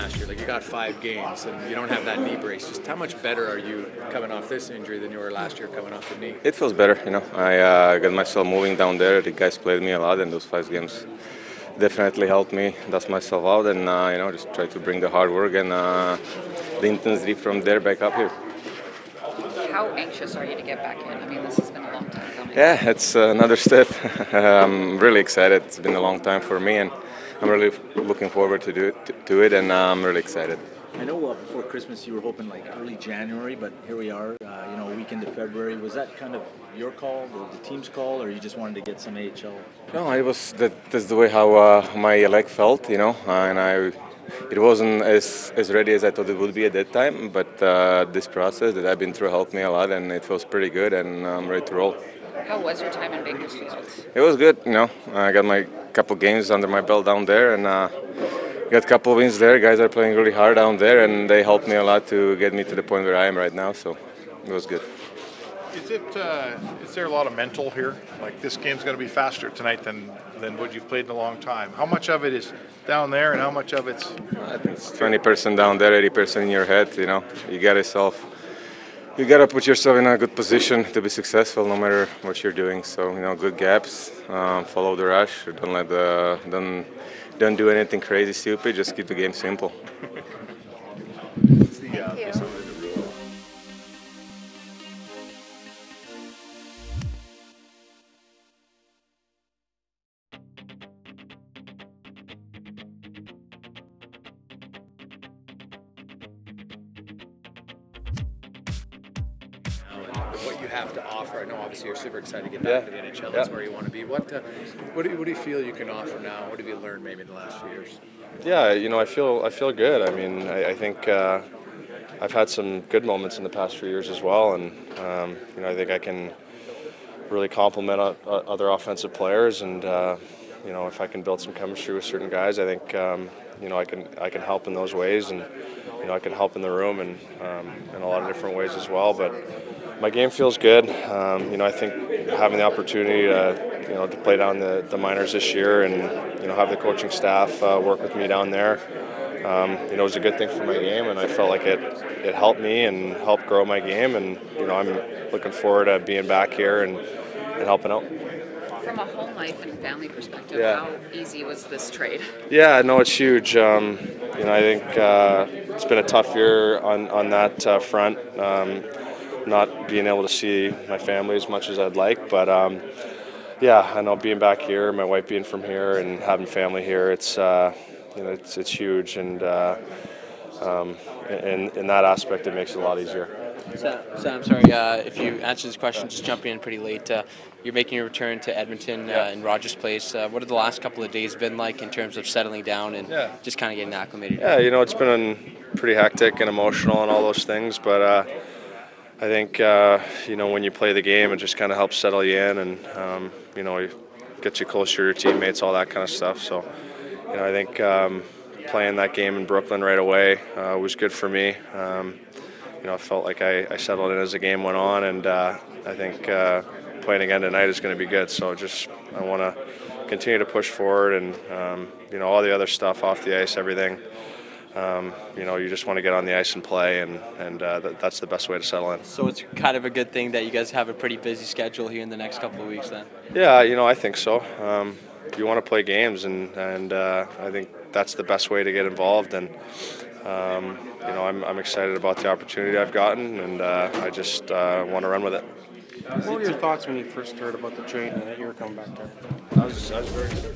last year? Like, you got 5 games and you don't have that knee brace. Just how much better are you coming off this injury than you were last year coming off the knee? It feels better, you know. I got myself moving down there. The guys played me a lot, and those 5 games definitely helped me dust myself out and just try to bring the hard work and the intensity from there back up here. How anxious are you to get back in? I mean, this has been a long time coming. Yeah, it's another step. I'm really excited. It's been a long time for me, and I'm really looking forward to it, and I'm really excited. I know before Christmas you were hoping like early January, but here we are, a week into February. Was that kind of your call, the team's call, or you just wanted to get some AHL? No, it was that's the way how my leg felt, and it wasn't as ready as I thought it would be at that time. But this process that I've been through helped me a lot, and it feels pretty good, and I'm ready to roll. How was your time in Bakersfield? It was good, I got my couple games under my belt down there, and got a couple of wins there. Guys are playing really hard down there, and they helped me a lot to get me to the point where I am right now. So it was good. Is there a lot of mental here? Like, this game's going to be faster tonight than what you've played in a long time. How much of it is down there, and how much of it's? I think it's 20% down there, 80% in your head. You gotta put yourself in a good position to be successful, no matter what you're doing. So good gaps, follow the rush. Don't do anything crazy, stupid. Just keep the game simple. Thank you. What you have to offer. I know obviously you're super excited to get back to the NHL. That's where you want to be. What do you feel you can offer now? What have you learned maybe in the last few years? Yeah, I feel good. I mean, I think I've had some good moments in the past few years as well, and I think I can really complement other offensive players, and if I can build some chemistry with certain guys, I think I can help in those ways, and I can help in the room and in a lot of different ways as well. But my game feels good. I think having the opportunity to play down the minors this year and have the coaching staff work with me down there, it was a good thing for my game, and I felt like it helped me and helped grow my game. And I'm looking forward to being back here and helping out. From a home life and family perspective, how easy was this trade? Yeah, no, it's huge. I think it's been a tough year on that front. Not being able to see my family as much as I'd like, but I know being back here, my wife being from here, and having family here, it's huge, and in that aspect, it makes it a lot easier. Sam, sorry, if you answer this question, just jumping in pretty late. You're making your return to Edmonton in Rogers Place. What have the last couple of days been like in terms of settling down and just kind of getting acclimated? Yeah, it's been pretty hectic and emotional and all those things, but I think when you play the game, it just kind of helps settle you in, and it gets you closer to your teammates, all that kind of stuff. So I think playing that game in Brooklyn right away was good for me. I felt like I settled in as the game went on, and I think playing again tonight is going to be good. So I want to continue to push forward, and all the other stuff off the ice, everything. You just want to get on the ice and play, and that's the best way to settle in. So it's kind of a good thing that you guys have a pretty busy schedule here in the next couple of weeks then? Yeah, I think so. You want to play games, and I think that's the best way to get involved. And I'm excited about the opportunity I've gotten, and I just want to run with it. What were your thoughts when you first heard about the trade and that you were coming back there? I was very good.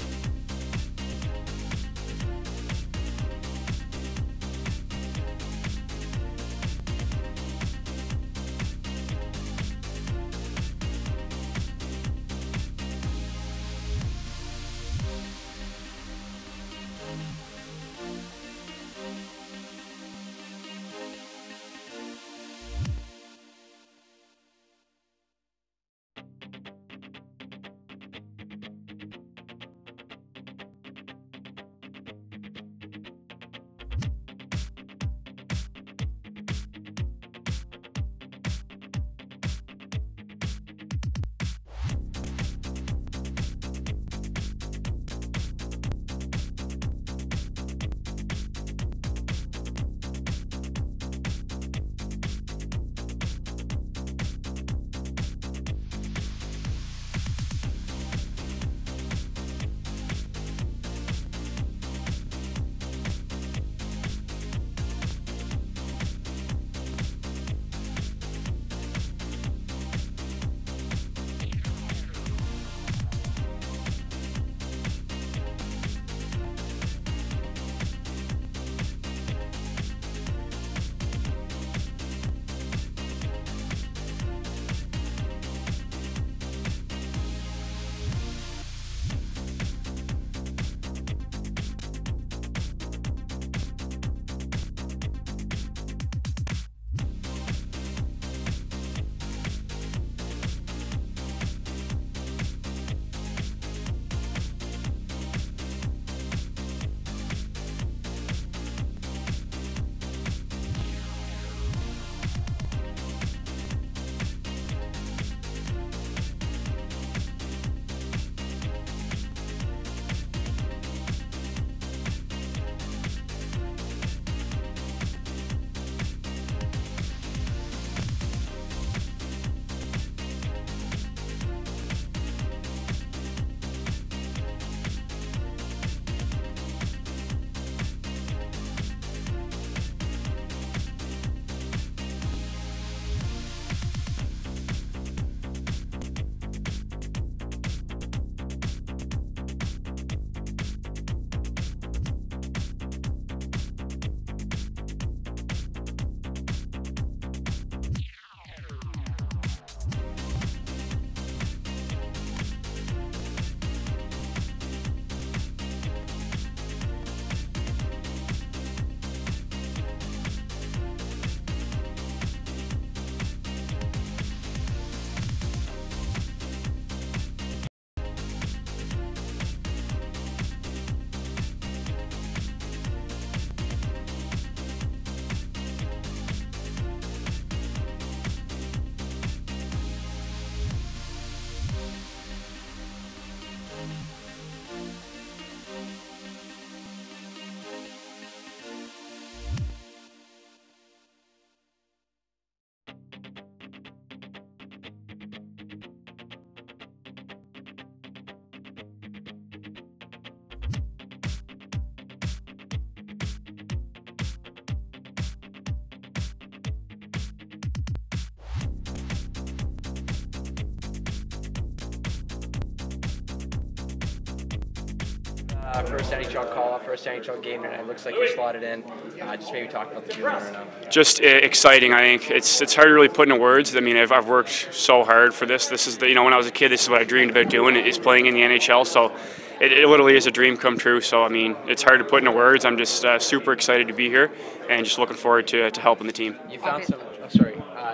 First NHL call-up, first NHL game tonight. It looks like you're slotted in. Just maybe talk about the feeling right now. Just exciting. I think it's hard to really put into words. I mean, I've worked so hard for this. This is when I was a kid, this is what I dreamed about doing, is playing in the NHL. So it literally is a dream come true. So I mean, it's hard to put into words. I'm just super excited to be here and just looking forward to helping the team. You found some.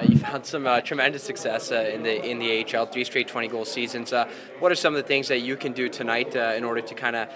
You found some tremendous success in the AHL, 3 straight 20-goal seasons. What are some of the things that you can do tonight in order to kind of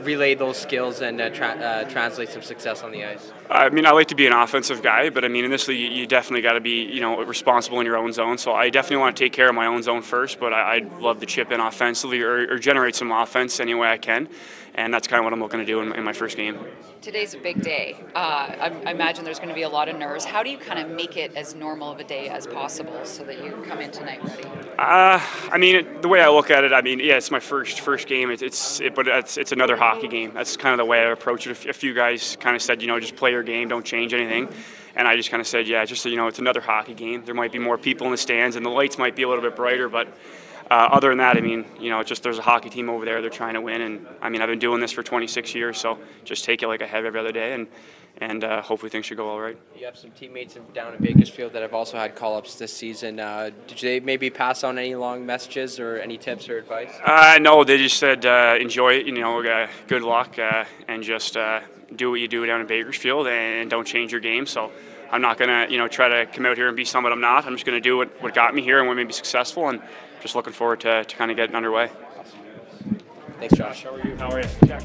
relay those skills and translate some success on the ice? I mean, I like to be an offensive guy, but I mean, in this league, you definitely got to be, responsible in your own zone. So I definitely want to take care of my own zone first, but I'd love to chip in offensively or generate some offense any way I can. And that's kind of what I'm looking to do in my first game. Today's a big day. I imagine there's going to be a lot of nerves. How do you kind of make it as normal of a day as possible so that you come in tonight ready? I mean, the way I look at it, I mean, yeah, it's my first game. But it's another hockey game. That's kind of the way I approach it. A few guys kind of said, just play your game, don't change anything. And I just kind of said, yeah, just so it's another hockey game. There might be more people in the stands, and the lights might be a little bit brighter, but other than that, I mean, just there's a hockey team over there. They're trying to win, and I mean, I've been doing this for 26 years, so just take it like I have every other day, and hopefully things should go all right. You have some teammates down in Bakersfield that have also had call-ups this season. Did they maybe pass on any long messages or any tips or advice? No, they just said enjoy it. Good luck, and just do what you do down in Bakersfield, and don't change your game. So I'm not gonna try to come out here and be someone I'm not. I'm just gonna do what got me here and what made me successful, and just looking forward to kind of getting underway. Thanks, Josh. How are you? How are you? Jack?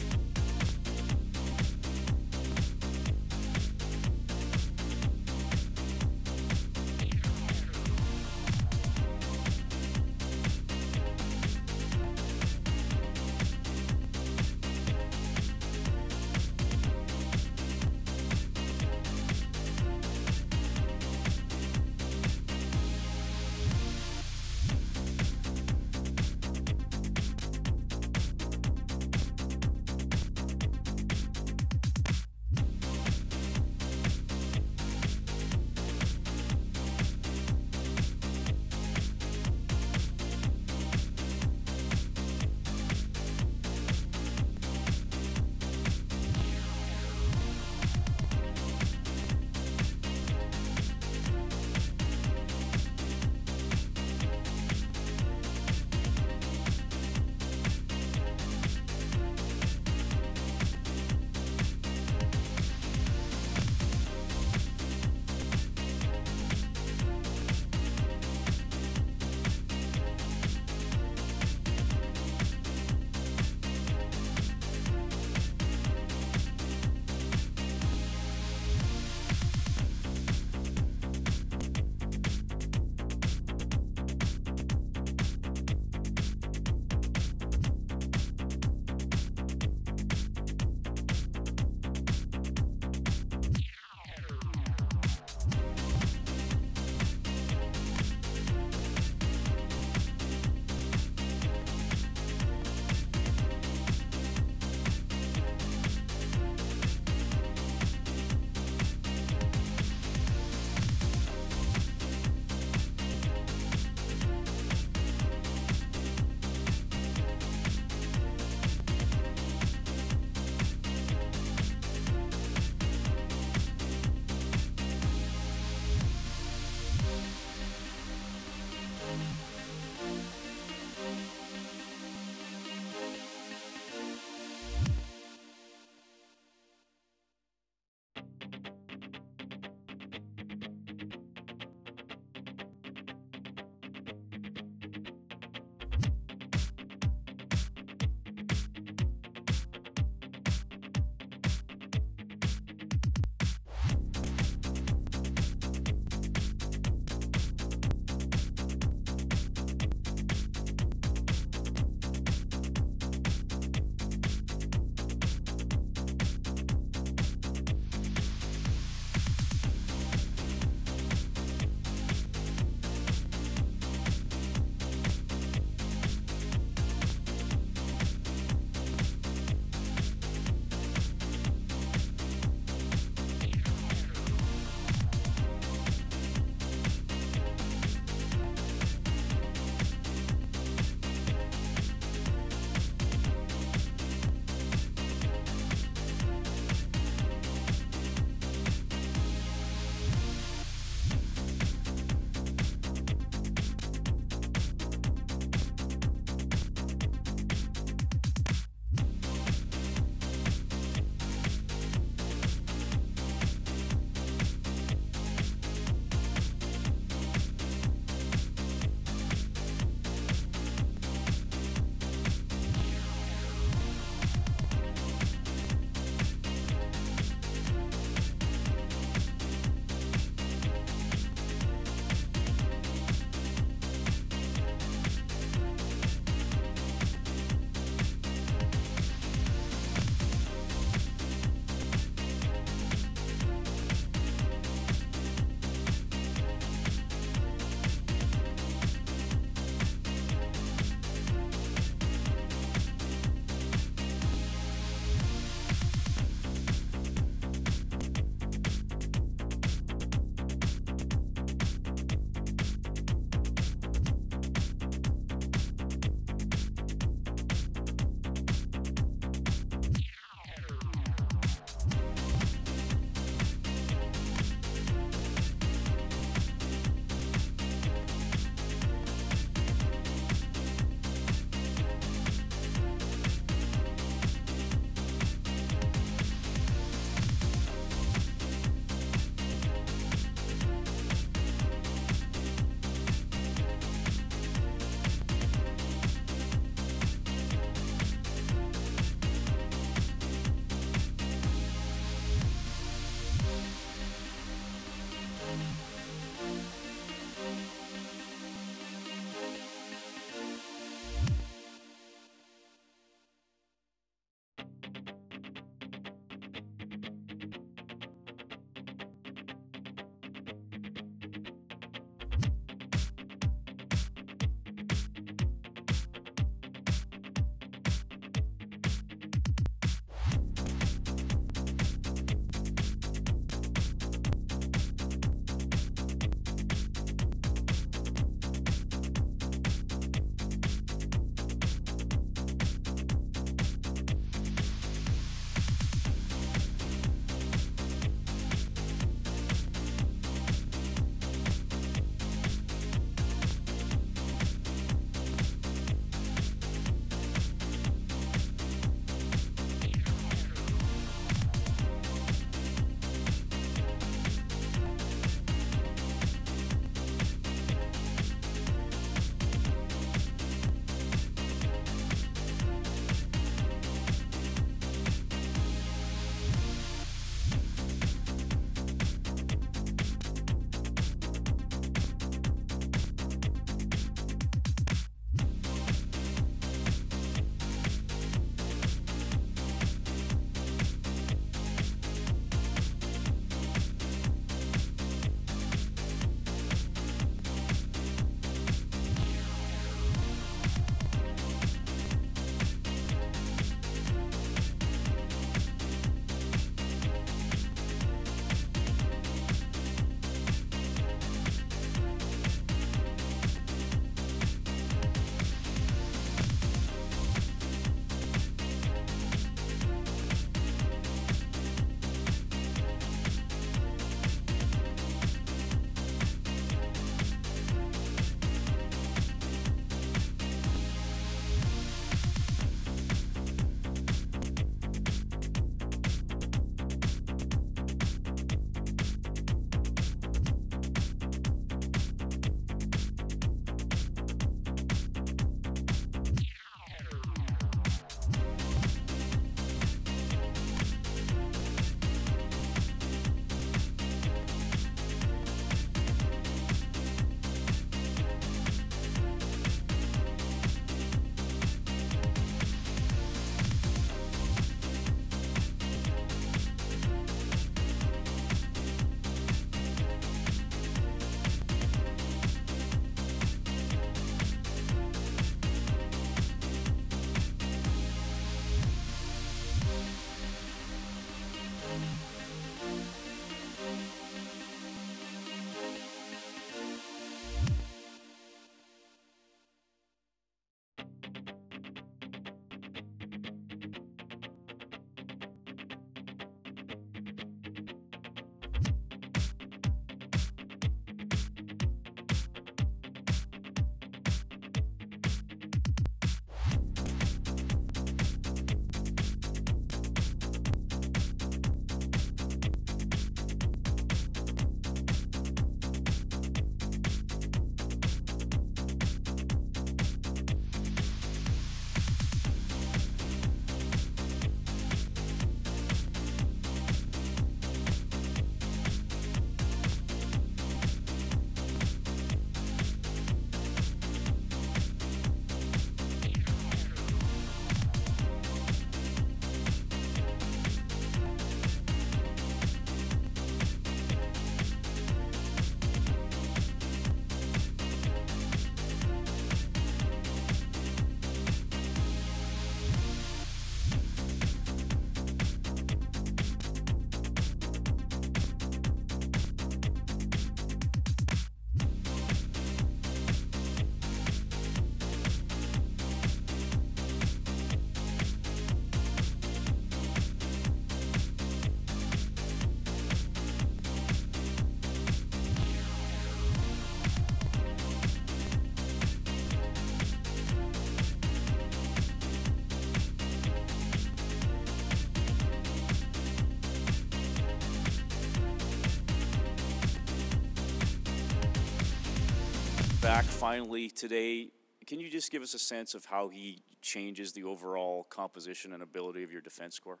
back finally today. Can you just give us a sense of how he changes the overall composition and ability of your defense core?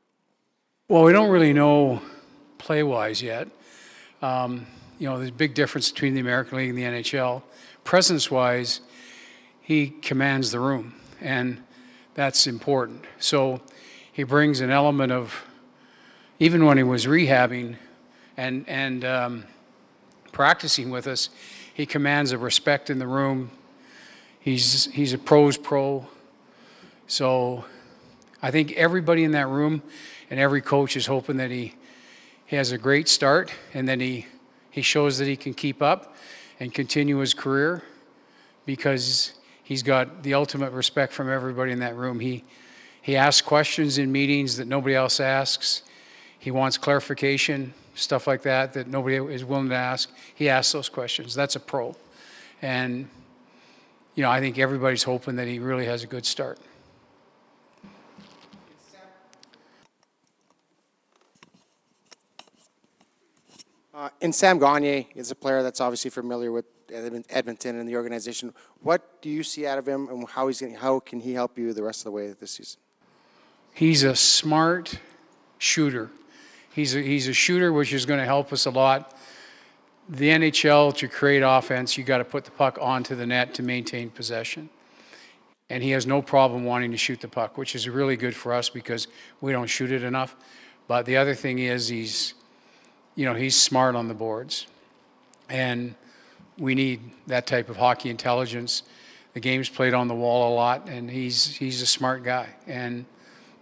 Well, we don't really know play-wise yet. There's a big difference between the American League and the NHL. Presence-wise, he commands the room, and that's important. So he brings an element of, even when he was rehabbing and practicing with us, he commands a respect in the room. He's a pro's pro. So I think everybody in that room and every coach is hoping that he has a great start and then he shows that he can keep up and continue his career, because he's got the ultimate respect from everybody in that room. He asks questions in meetings that nobody else asks. He wants clarification, stuff like that nobody is willing to ask. He asks those questions. That's a pro. And, I think everybody's hoping that he really has a good start. And Sam Gagner is a player that's obviously familiar with Edmonton and the organization. What do you see out of him, and how can he help you the rest of the way this season? He's a smart shooter. He's a shooter, which is going to help us a lot. The NHL, to create offense, you got to put the puck onto the net to maintain possession. And he has no problem wanting to shoot the puck, which is really good for us because we don't shoot it enough. But the other thing is he's smart on the boards. And we need that type of hockey intelligence. The game's played on the wall a lot, and he's a smart guy. And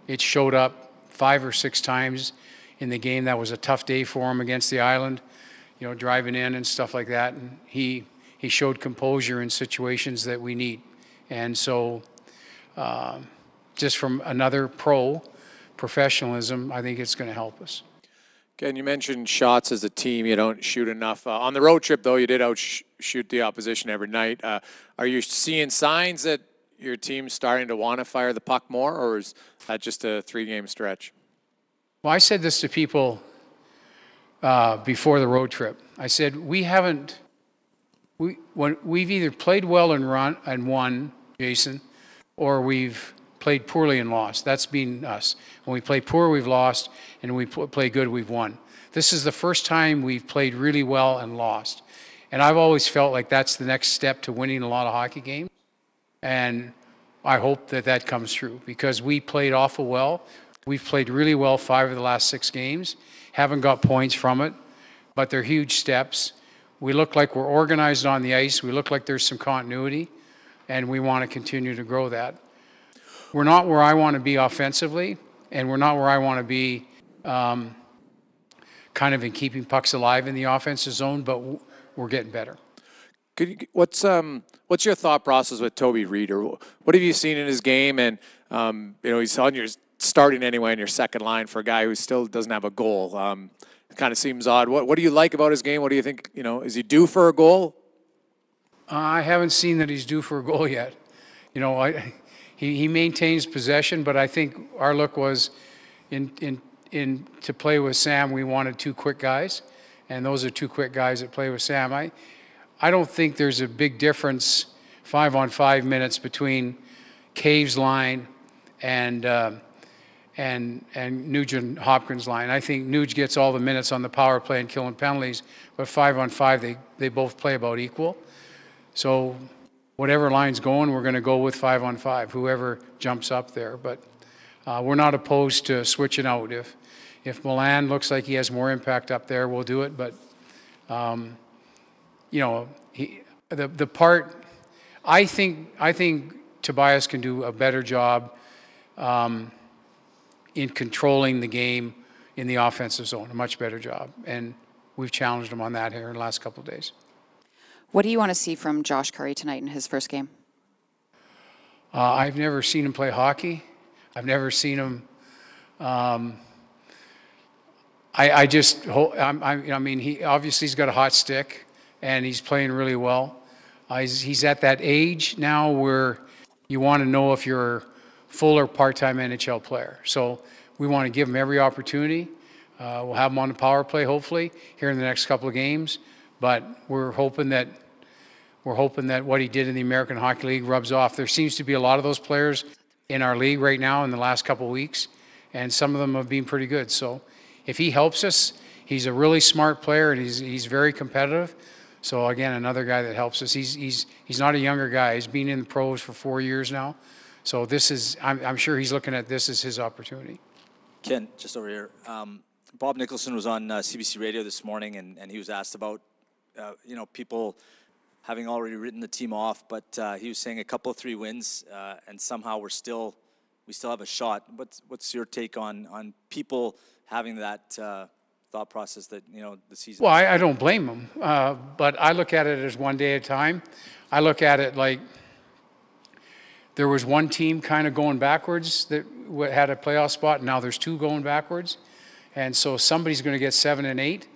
it showed up 5 or 6 times in the game. That was a tough day for him against the Island, driving in and stuff like that. And he showed composure in situations that we need. And so just from another professionalism, I think it's going to help us. Ken, you mentioned shots as a team. You don't shoot enough. On the road trip, though, you did outshoot the opposition every night. Are you seeing signs that your team's starting to want to fire the puck more, or is that just a 3-game stretch? Well, I said this to people before the road trip. I said, we've either played well and won, Jason, or we've played poorly and lost. That's been us. When we play poor, we've lost, and when we play good, we've won. This is the first time we've played really well and lost. And I've always felt like that's the next step to winning a lot of hockey games. And I hope that comes true, because we played awful well. We've played really well 5 of the last 6 games. Haven't got points from it, but they're huge steps. We look like we're organized on the ice. We look like there's some continuity, and we want to continue to grow that. We're not where I want to be offensively, and we're not where I want to be kind of in keeping pucks alive in the offensive zone, but we're getting better. What's your thought process with Toby Reeder? What have you seen in his game? And he's on your starting anyway in your second line for a guy who still doesn't have a goal. It kind of seems odd. What do you like about his game? What do you think? Is he due for a goal? I haven't seen that he's due for a goal yet. He maintains possession, but I think our look was to play with Sam. We wanted 2 quick guys, and those are 2 quick guys that play with Sam. I don't think there's a big difference 5-on-5 minutes between Cave's line and Nugent Hopkins' line. I think Nuge gets all the minutes on the power play and killing penalties, but 5-on-5 they both play about equal. So whatever line's going, we're going to go with 5-on-5, whoever jumps up there. But we're not opposed to switching out. If Milan looks like he has more impact up there, we'll do it. But the part, I think Tobias can do a better job in controlling the game in the offensive zone, a much better job. And we've challenged him on that here in the last couple of days. What do you want to see from Josh Curry tonight in his first game? I've never seen him play hockey. I've never seen him. He obviously he's got a hot stick, and he's playing really well. He's at that age now where you want to know if you're a full or part-time NHL player. So we want to give him every opportunity. We'll have him on the power play, hopefully, here in the next couple of games. But we're hoping that we're hoping that what he did in the American Hockey League rubs off. There seems to be a lot of those players in our league right now in the last couple of weeks, and some of them have been pretty good. So if he helps us, he's a really smart player, and he's very competitive. So again, another guy that helps us. He's not a younger guy. He's been in the pros for 4 years now. So this is, I'm sure he's looking at this as his opportunity. Ken, just over here. Bob Nicholson was on CBC Radio this morning, and he was asked about, people having already written the team off, but he was saying a couple of 3 wins, and somehow we still have a shot. What's your take on people having that thought process that, the season? Well, I don't blame them, but I look at it as one day at a time. I look at it like there was one team kind of going backwards that had a playoff spot, and now there's 2 going backwards. And so somebody's going to get 7 and 8,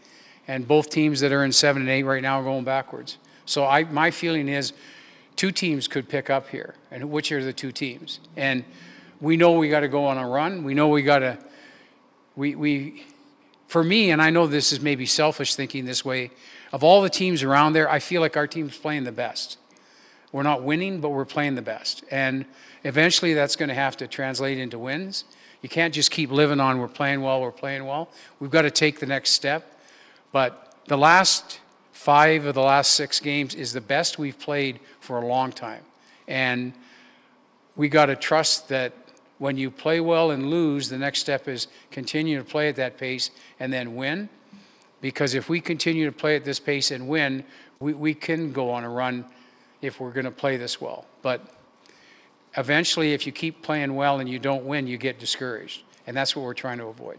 and both teams that are in 7 and 8 right now are going backwards. So my feeling is 2 teams could pick up here, and which are the 2 teams? And we know we got to go on a run. We know we got to, for me, and I know this is maybe selfish thinking this way, of all the teams around there, I feel like our team's playing the best. We're not winning, but we're playing the best. And eventually that's going to have to translate into wins. You can't just keep living on we're playing well, we're playing well. We've got to take the next step. But the last 5 of the last 6 games is the best we've played for a long time. And we got to trust that when you play well and lose, the next step is continue to play at that pace and then win. Because if we continue to play at this pace and win, we can go on a run if we're going to play this well. But eventually, if you keep playing well and you don't win, you get discouraged. And that's what we're trying to avoid.